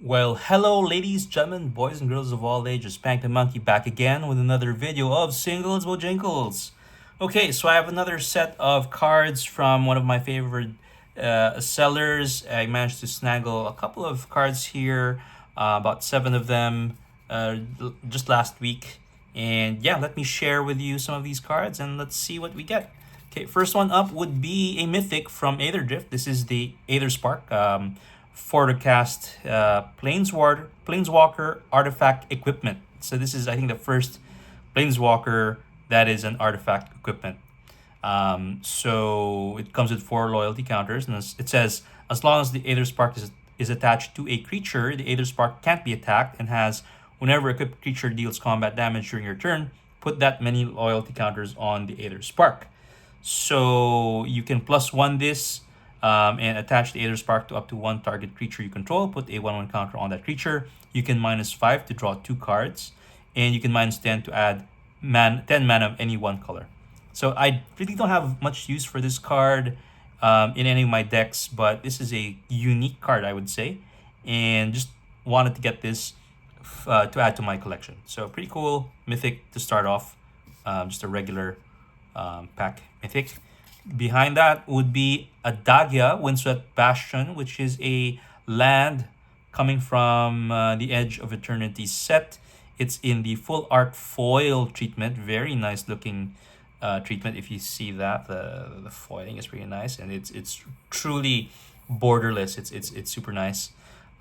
Well, hello, ladies, gentlemen, boys, and girls of all ages. Spank the Monkey back again with another video of Singles Bojingles. Okay, so I have another set of cards from one of my favorite sellers. I managed to snaggle a couple of cards here, about seven of them, just last week. And yeah, let me share with you some of these cards and let's see what we get. Okay, first one up would be a mythic from Aether Drift. This is the Aether Spark. For the cast Planeswalker artifact equipment. So this is, I think, the first Planeswalker that is an artifact equipment. So it comes with 4 loyalty counters, and it says as long as the Aether Spark is attached to a creature, the Aether Spark can't be attacked and has whenever a equipped creature deals combat damage during your turn, put that many loyalty counters on the Aether Spark. So you can +1 this and attach the Aether Spark to up to one target creature you control. Put a 1/1 counter on that creature. You can -5 to draw 2 cards, and you can -10 to add 10 mana of any one color. So I really don't have much use for this card in any of my decks, but this is a unique card, I would say, and just wanted to get this to add to my collection. So pretty cool mythic to start off, just a regular pack mythic. Behind that would be Adagia Windswept Bastion, which is a land coming from the Edge of Eternity set. It's in the full art foil treatment. Very nice looking treatment. If you see that, the foiling is pretty nice, and it's truly borderless. It's super nice.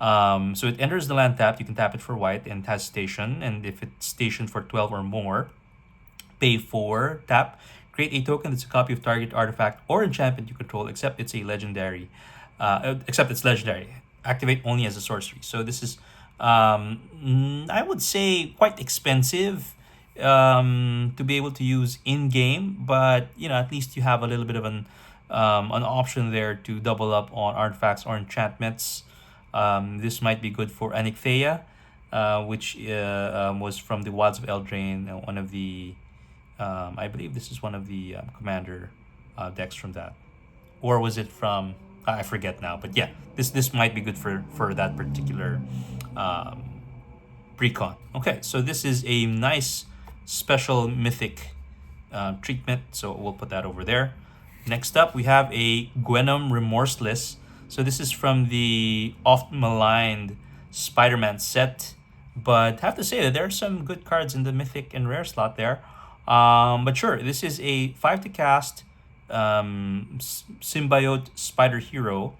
So it enters the land tapped. You can tap it for white and it has station. And if it's stationed for 12 or more, pay 4, tap, create a token that's a copy of target artifact or enchantment you control, except it's legendary. Activate only as a sorcery. So this is, I would say, quite expensive to be able to use in game, but at least you have a little bit of an option there to double up on artifacts or enchantments. This might be good for Anikthea, which was from the Wilds of Eldraine, one of the I believe this is one of the commander decks from that, or was it from? I forget now. But yeah, this might be good for that particular precon. Okay, so this is a nice special mythic treatment. So we'll put that over there. Next up, we have a Gwenum Remorseless. So this is from the oft maligned Spider-Man set, but I have to say that there are some good cards in the mythic and rare slot there. But sure, this is a 5 to cast symbiote spider hero,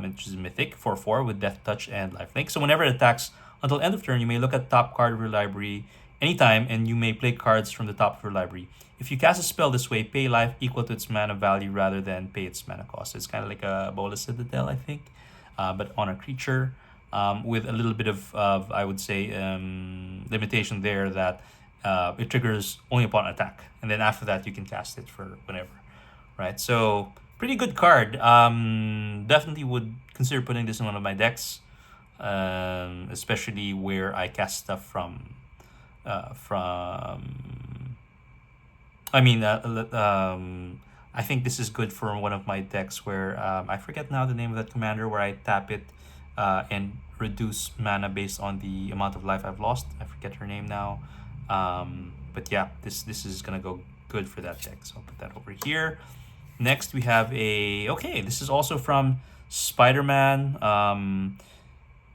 which is mythic 4/4 with death touch and lifelink. So whenever it attacks until end of turn, you may look at the top card of your library anytime, and you may play cards from the top of your library. If you cast a spell this way, pay life equal to its mana value rather than pay its mana cost. It's kind of like a Bola Citadel, I think, but on a creature, with a little bit of I would say, limitation there that it triggers only upon attack, and then after that you can cast it for whenever, right? So pretty good card. Definitely would consider putting this in one of my decks, especially where I cast stuff from. I think this is good for one of my decks where I forget now the name of that commander, where I tap it and reduce mana based on the amount of life I've lost. I forget her name now. But yeah, this is gonna go good for that deck. So I'll put that over here. Next we have this is also from Spider-Man,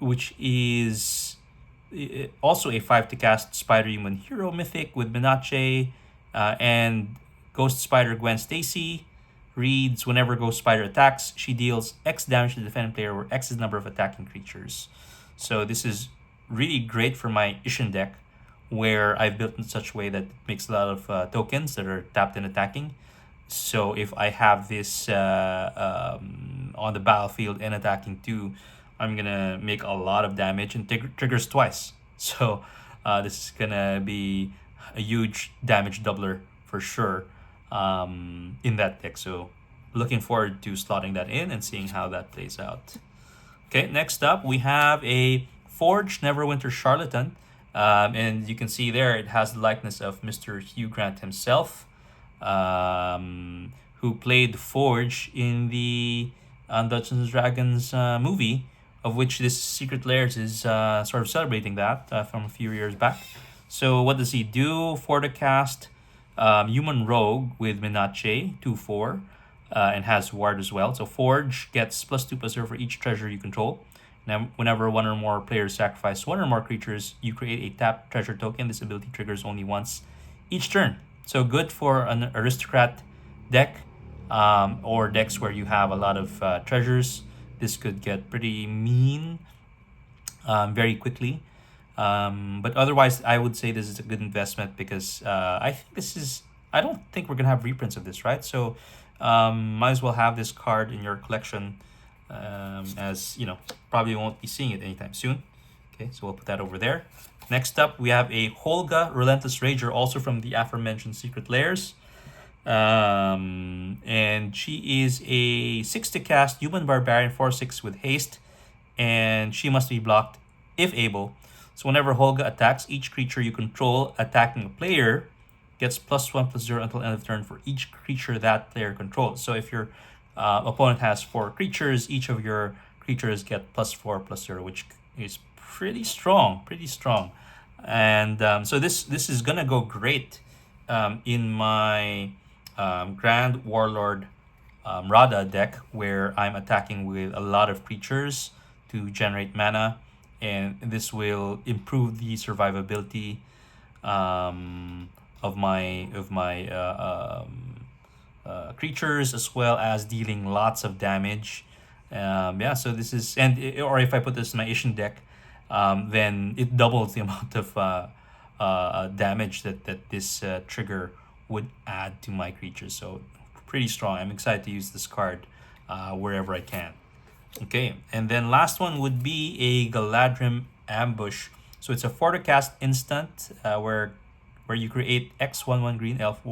which is also a 5 to cast Spider-Human hero mythic with Menache and Ghost Spider Gwen Stacy. Reads, whenever Ghost Spider attacks, she deals X damage to the defending player, where X is the number of attacking creatures. So this is really great for my Ishin deck, where I've built in such a way that it makes a lot of tokens that are tapped and attacking. So if I have this on the battlefield and attacking too, I'm gonna make a lot of damage and triggers twice. So this is gonna be a huge damage doubler for sure in that deck. So looking forward to slotting that in and seeing how that plays out. Okay, next up we have a Forge Neverwinter Charlatan. And you can see there it has the likeness of Mr. Hugh Grant himself, who played Forge in the Dungeons and Dragons movie, of which this Secret Lairs is sort of celebrating that from a few years back. So what does he do? For the cast, Human Rogue with Minache, 2/4, and has Ward as well. So Forge gets +2/+0 for each treasure you control. Now, whenever one or more players sacrifice one or more creatures, you create a tap treasure token. This ability triggers only once each turn. So good for an aristocrat deck, or decks where you have a lot of treasures. This could get pretty mean very quickly. But otherwise, I would say this is a good investment because I think this is. I don't think we're gonna have reprints of this, right? So, might as well have this card in your collection, as you know, probably won't be seeing it anytime soon. Okay, so we'll put that over there. Next up, we have a Holga Relentless Rager, also from the aforementioned Secret Lairs. And she is a 6 to cast human barbarian 4/6 with haste, and she must be blocked if able. So whenever Holga attacks, each creature you control attacking a player gets +1/+0 until end of turn for each creature that player controls. So if your opponent has 4 creatures, each of your creatures get +4/+0, which is pretty strong, And so this is gonna go great in my Grand Warlord Rada deck, where I'm attacking with a lot of creatures to generate mana, and this will improve the survivability of my creatures, as well as dealing lots of damage. Yeah, so this is, or if I put this in my Ishin deck, then it doubles the amount of damage that this trigger would add to my creatures. So pretty strong. I'm excited to use this card wherever I can. Okay, and then last one would be a Galadrim Ambush. So it's a 4 to cast instant where you create X/1/1 green elf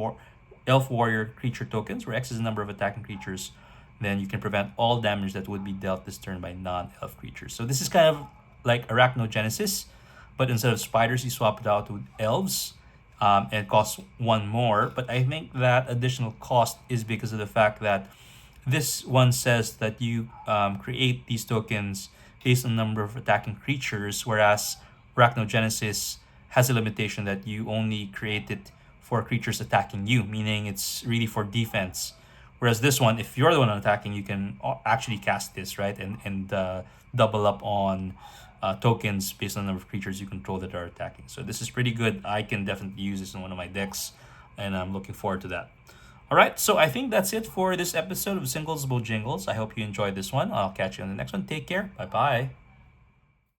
warrior creature tokens, where X is the number of attacking creatures. Then you can prevent all damage that would be dealt this turn by non-elf creatures. So this is kind of like Arachnogenesis, but instead of spiders, you swap it out with elves, and it costs 1 more. But I think that additional cost is because of the fact that this one says that you create these tokens based on the number of attacking creatures, whereas Arachnogenesis has a limitation that you only create it for creatures attacking you, meaning it's really for defense. Whereas this one, if you're the one attacking, you can actually cast this, right? And double up on tokens based on the number of creatures you control that are attacking. So this is pretty good. I can definitely use this in one of my decks, and I'm looking forward to that. All right, so I think that's it for this episode of Singles Bojingles. I hope you enjoyed this one. I'll catch you on the next one. Take care. Bye-bye.